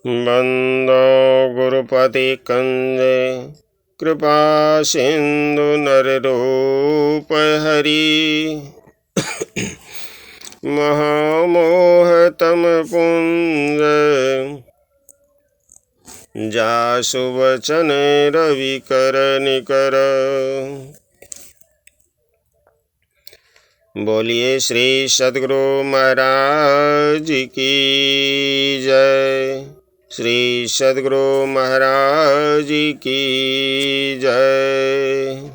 बंदो गुरुपति कंजे कृपा सिंधु नररूप हरि। महामोह तम पुंज जासु वचन रवि कर निकर। बोलिए श्री सद्गुरु महाराज की जय। श्री सद्गुरु महाराज की जय।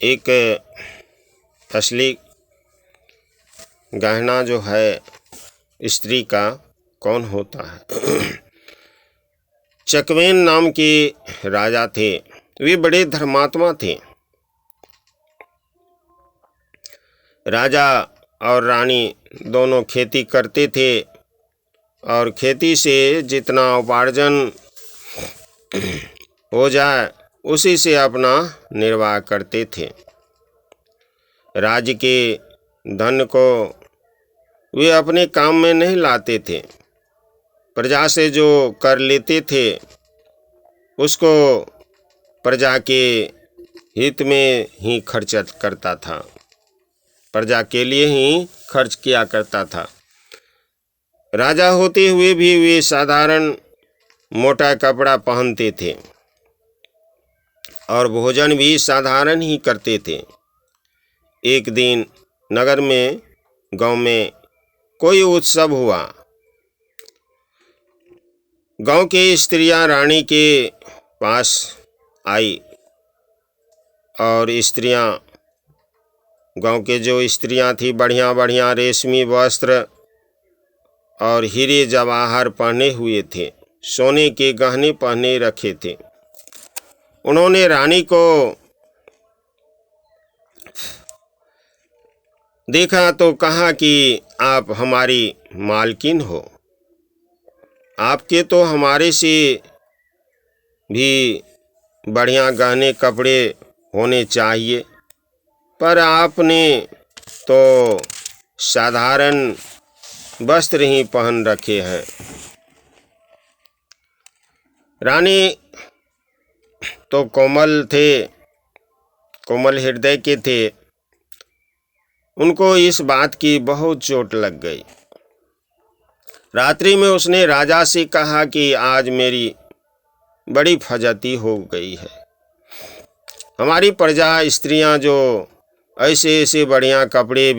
एक असली गहना जो है स्त्री का कौन होता है? चकवेन नाम के राजा थे। वे बड़े धर्मात्मा थे। राजा और रानी दोनों खेती करते थे और खेती से जितना उपार्जन हो जाए उसी से अपना निर्वाह करते थे। राज्य के धन को वे अपने काम में नहीं लाते थे। प्रजा से जो कर लेते थे उसको प्रजा के हित में ही खर्च करता था, प्रजा के लिए ही खर्च किया करता था। राजा होते हुए भी वे साधारण मोटा कपड़ा पहनते थे और भोजन भी साधारण ही करते थे। एक दिन नगर में, गांव में कोई उत्सव हुआ। गांव के स्त्रियां रानी के पास आई और स्त्रियां, गांव के जो स्त्रियां थी, बढ़िया बढ़िया रेशमी वस्त्र और हीरे जवाहर पहने हुए थे, सोने के गहने पहने रखे थे। उन्होंने रानी को देखा तो कहा कि आप हमारी मालकिन हो, आपके तो हमारे से भी बढ़िया गहने कपड़े होने चाहिए, पर आपने तो साधारण वस्त्र ही पहन रखे हैं। रानी तो कोमल थे, कोमल हृदय के थे। उनको इस बात की बहुत चोट लग गई। रात्रि में उसने राजा से कहा कि आज मेरी बड़ी फजती हो गई है। हमारी प्रजा स्त्रियां जो ऐसे ऐसे बढ़िया कपड़े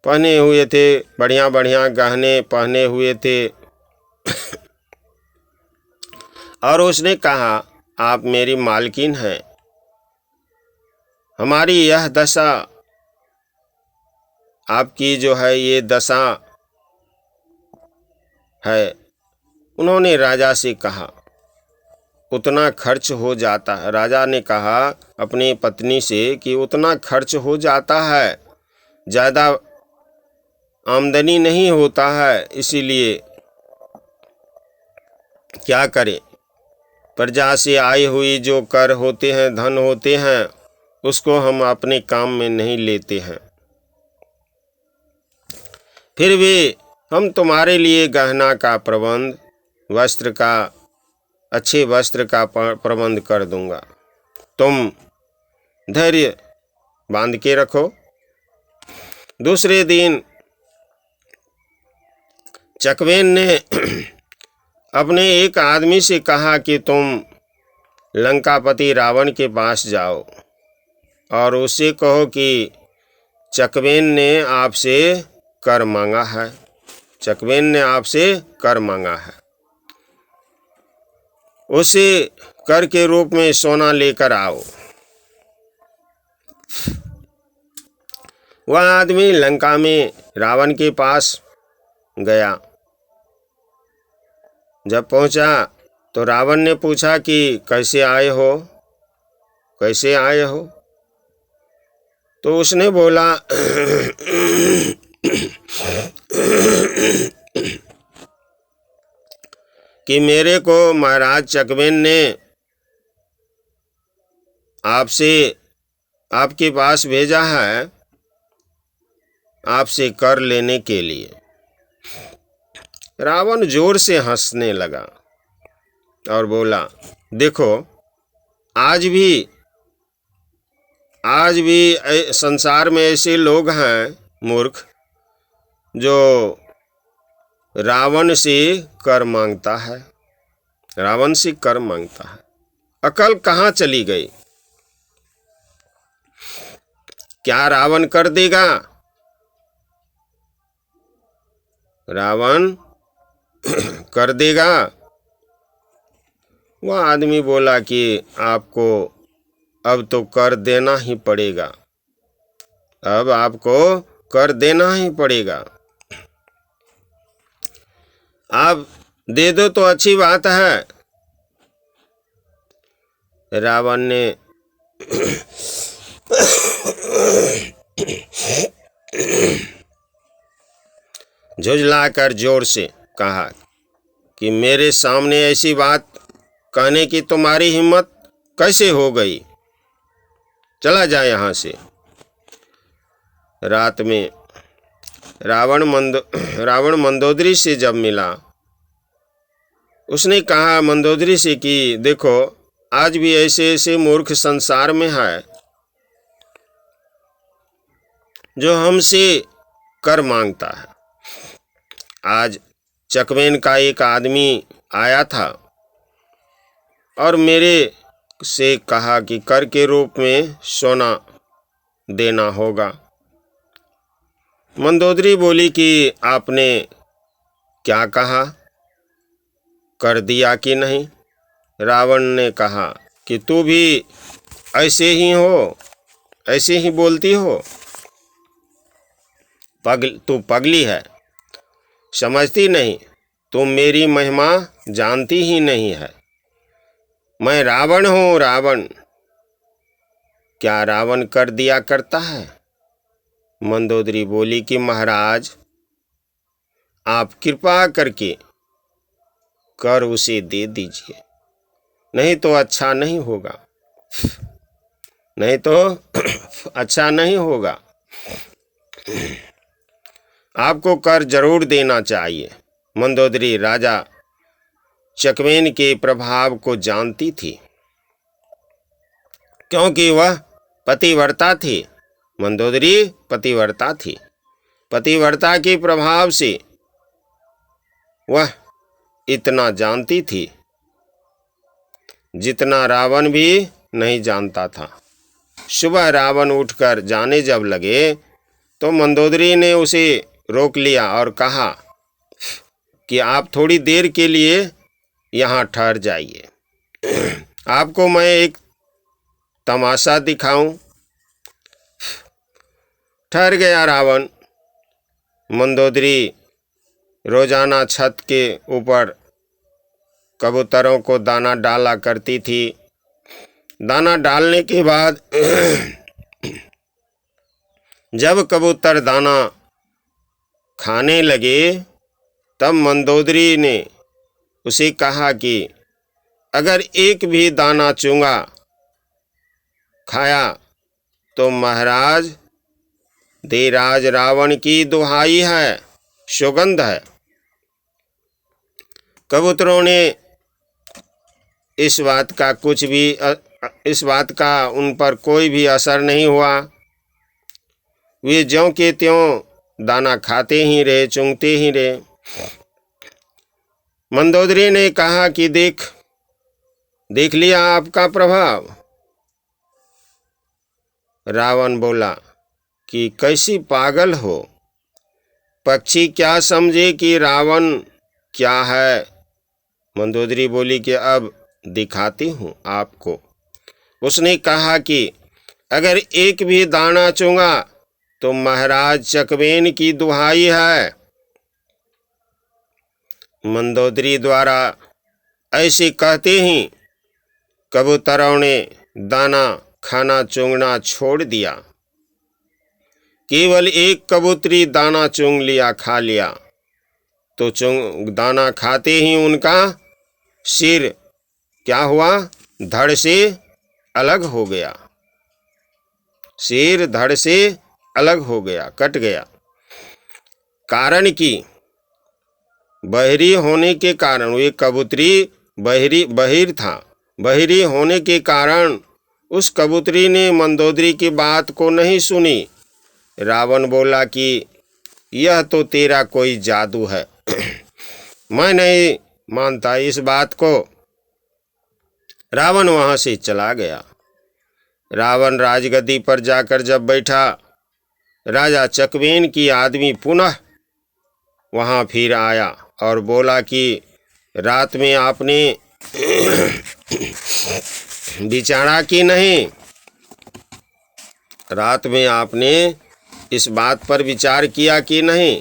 पहने हुए थे, बढ़िया बढ़िया गहने पहने हुए थे और उसने कहा आप मेरी मालकिन हैं, हमारी यह दशा, आपकी जो है ये दशा है। उन्होंने राजा से कहा उतना खर्च हो जाता है। राजा ने कहा अपनी पत्नी से कि उतना खर्च हो जाता है, ज़्यादा आमदनी नहीं होता है, इसीलिए क्या करें। प्रजा से आई हुई जो कर होते हैं, धन होते हैं, उसको हम अपने काम में नहीं लेते हैं। फिर भी हम तुम्हारे लिए गहना का प्रबंध, वस्त्र का, अच्छे वस्त्र का प्रबंध कर दूंगा, तुम धैर्य बांध के रखो। दूसरे दिन चकवेन ने अपने एक आदमी से कहा कि तुम लंकापति रावण के पास जाओ और उससे कहो कि चकवेन ने आपसे कर मांगा है, चकवेन ने आपसे कर मांगा है, उसे कर के रूप में सोना लेकर आओ। वह आदमी लंका में रावण के पास गया। जब पहुंचा तो रावण ने पूछा कि कैसे आए हो, कैसे आए हो? तो उसने बोला कि मेरे को महाराज चकवेन ने आपसे आपके पास भेजा है आपसे कर लेने के लिए। रावण जोर से हंसने लगा और बोला, देखो आज भी संसार में ऐसे लोग हैं मूर्ख जो रावण से कर मांगता है, रावण से कर मांगता है। अकल कहाँ चली गई? क्या रावण कर देगा? रावण कर देगा? वह आदमी बोला कि आपको अब तो कर देना ही पड़ेगा, अब आपको कर देना ही पड़ेगा। आप दे दो तो अच्छी बात है। रावण ने झुंझलाकर जोर से कहा कि मेरे सामने ऐसी बात कहने की तुम्हारी हिम्मत कैसे हो गई? चला जाए यहाँ से। रात में रावण मंदोदरी से जब मिला, उसने कहा मंदोदरी से कि देखो आज भी ऐसे ऐसे मूर्ख संसार में है जो हमसे कर मांगता है। आज चकवेन का एक आदमी आया था और मेरे से कहा कि कर के रूप में सोना देना होगा। मंदोदरी बोली कि आपने क्या कहा, कर दिया कि नहीं? रावण ने कहा कि तू भी ऐसे ही हो, ऐसे ही बोलती हो। तू पगली है, समझती नहीं, तुम मेरी महिमा जानती ही नहीं है। मैं रावण हूँ, रावण। क्या रावण कर दिया करता है? मंदोदरी बोली कि महाराज आप कृपा करके कर उसे दे दीजिए, नहीं तो अच्छा नहीं होगा, नहीं तो अच्छा नहीं होगा। आपको कर जरूर देना चाहिए। मंदोदरी राजा चकवेन के प्रभाव को जानती थी, क्योंकि वह पतिव्रता थी। मंदोदरी पतिव्रता थी। पतिव्रता के प्रभाव से वह इतना जानती थी जितना रावण भी नहीं जानता था। सुबह रावण उठकर जाने जब लगे तो मंदोदरी ने उसे रोक लिया और कहा कि आप थोड़ी देर के लिए यहाँ ठहर जाइए, आपको मैं एक तमाशा दिखाऊं। ठहर गया रावण। मंदोदरी रोजाना छत के ऊपर कबूतरों को दाना डाला करती थी। दाना डालने के बाद जब कबूतर दाना खाने लगे तब मंदोदरी ने उसे कहा कि अगर एक भी दाना चूंगा खाया तो महाराज धीराज रावण की दुहाई है, सौगंध है। कबूतरों ने इस बात का उन पर कोई भी असर नहीं हुआ। वे ज्यों के त्यों दाना खाते ही रहे, चुंगते ही रहे। मंदोदरी ने कहा कि देख लिया आपका प्रभाव। रावण बोला कि कैसी पागल हो, पक्षी क्या समझे कि रावण क्या है। मंदोदरी बोली कि अब दिखाती हूँ आपको। उसने कहा कि अगर एक भी दाना चूंगा तो महाराज चकवेन की दुहाई है। मंदोदरी द्वारा ऐसे कहते ही कबूतरों ने दाना खाना चूंगना छोड़ दिया। केवल एक कबूतरी दाना चूंग लिया, खा लिया, तो दाना खाते ही उनका सिर क्या हुआ, धड़ से अलग हो गया, सिर धड़ से अलग हो गया, कट गया। कारण कि बहिरी होने के कारण, वे कबूतरी बहिर था, बहिरी होने के कारण उस कबूतरी ने मंदोदरी की बात को नहीं सुनी। रावण बोला कि यह तो तेरा कोई जादू है, मैं नहीं मानता इस बात को। रावण वहां से चला गया। रावण राजगद्दी पर जाकर जब बैठा, राजा चकवेन की आदमी पुनः वहां फिर आया और बोला कि रात में आपने विचारा कि नहीं, रात में आपने इस बात पर विचार किया कि नहीं,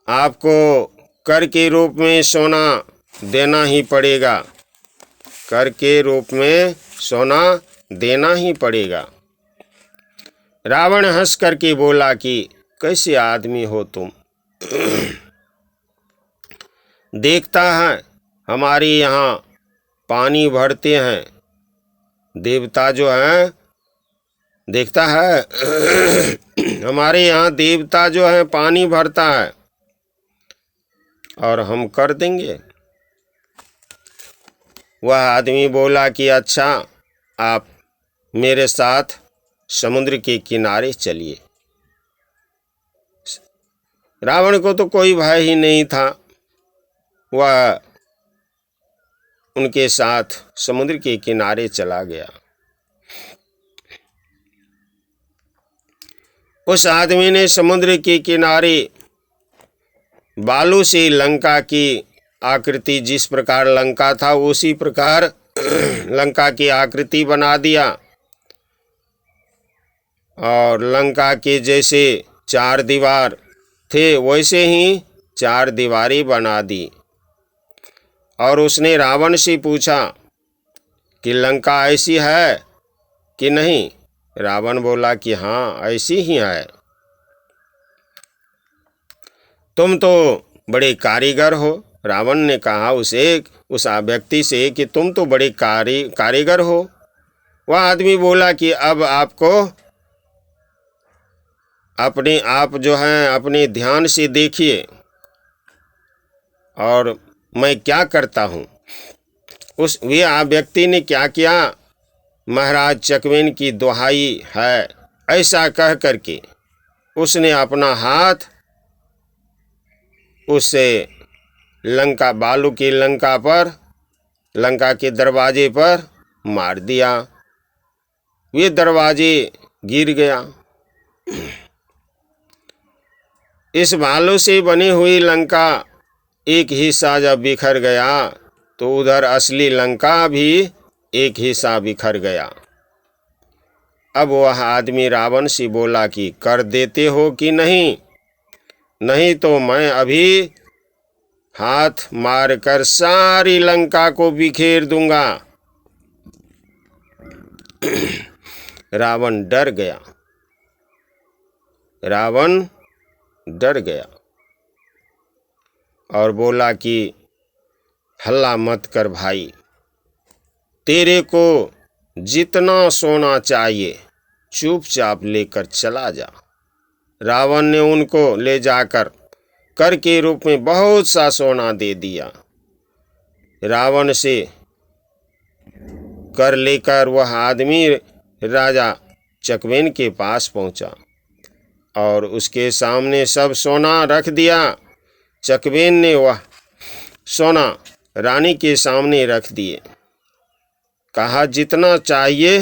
आपको कर के रूप में सोना देना ही पड़ेगा, कर के रूप में सोना देना ही पड़ेगा। रावण हंस करके बोला कि कैसे आदमी हो तुम, देखता है हमारे यहाँ पानी भरते हैं, देवता जो हैं, देखता है हमारे यहाँ देवता जो है पानी भरता है और हम कर देंगे। वह आदमी बोला कि अच्छा, आप मेरे साथ समुद्र के किनारे चलिए। रावण को तो कोई भय ही नहीं था, वह उनके साथ समुद्र के किनारे चला गया। उस आदमी ने समुद्र के किनारे बालू से लंका की आकृति, जिस प्रकार लंका था उसी प्रकार लंका की आकृति बना दिया और लंका के जैसे चार दीवार थे वैसे ही चार दीवारी बना दी। और उसने रावण से पूछा कि लंका ऐसी है कि नहीं। रावण बोला कि हाँ, ऐसी ही है। तुम तो बड़े कारीगर हो। रावण ने कहा उस व्यक्ति से कि तुम तो बड़े कारीगर हो। वह आदमी बोला कि अब आपको अपने आप जो है अपने ध्यान से देखिए और मैं क्या करता हूँ। वे व्यक्ति ने क्या किया, महाराज चकवेन की दुहाई है ऐसा कह करके उसने अपना हाथ उस लंका, बालू की लंका पर, लंका के दरवाजे पर मार दिया। वे दरवाजे गिर गया। इस बालू से बनी हुई लंका एक हिस्सा जब बिखर गया तो उधर असली लंका भी एक हिस्सा बिखर गया। अब वह आदमी रावण से बोला कि कर देते हो कि नहीं, नहीं तो मैं अभी हाथ मारकर सारी लंका को बिखेर दूंगा। रावण डर गया, रावण डर गया और बोला कि हल्ला मत कर भाई, तेरे को जितना सोना चाहिए चुपचाप लेकर चला जा। रावण ने उनको ले जाकर कर के रूप में बहुत सा सोना दे दिया। रावण से कर लेकर वह आदमी राजा चकवेन के पास पहुंचा और उसके सामने सब सोना रख दिया। चकवेन ने वह सोना रानी के सामने रख दिए। कहा जितना चाहिए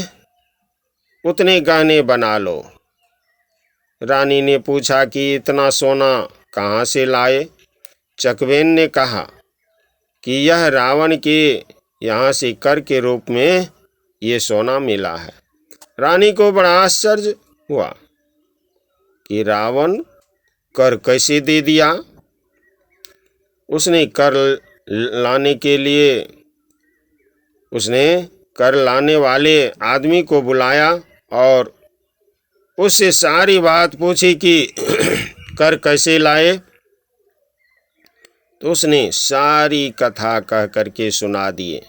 उतने गहने बना लो। रानी ने पूछा कि इतना सोना कहाँ से लाए। चकवेन ने कहा कि यह रावण के यहाँ से कर के रूप में ये सोना मिला है। रानी को बड़ा आश्चर्य हुआ कि रावण कर कैसे दे दिया। उसने कर लाने के लिए उसने कर लाने वाले आदमी को बुलाया और उससे सारी बात पूछी कि कर कैसे लाए। तो उसने सारी कथा कह करके सुना दिए।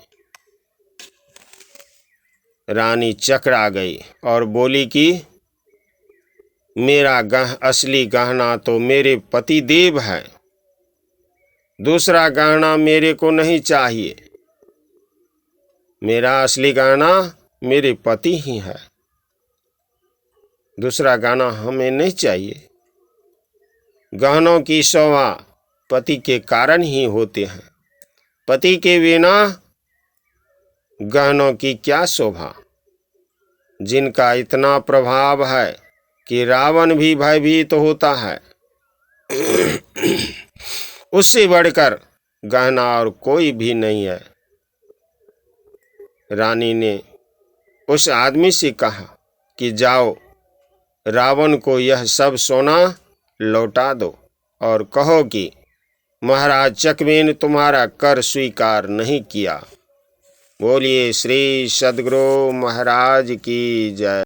रानी चकरा गई और बोली कि मेरा असली गहना तो मेरे पति देव है, दूसरा गहना मेरे को नहीं चाहिए। मेरा असली गहना मेरे पति ही है, दूसरा गहना हमें नहीं चाहिए। गहनों की शोभा पति के कारण ही होते हैं, पति के बिना गहनों की क्या शोभा। जिनका इतना प्रभाव है कि रावण भी भयभीत होता है, उससे बढ़कर गहना और कोई भी नहीं है। रानी ने उस आदमी से कहा कि जाओ, रावण को यह सब सोना लौटा दो और कहो कि महाराज चकवे ने तुम्हारा कर स्वीकार नहीं किया। बोलिए श्री सद्गुरु महाराज की जय।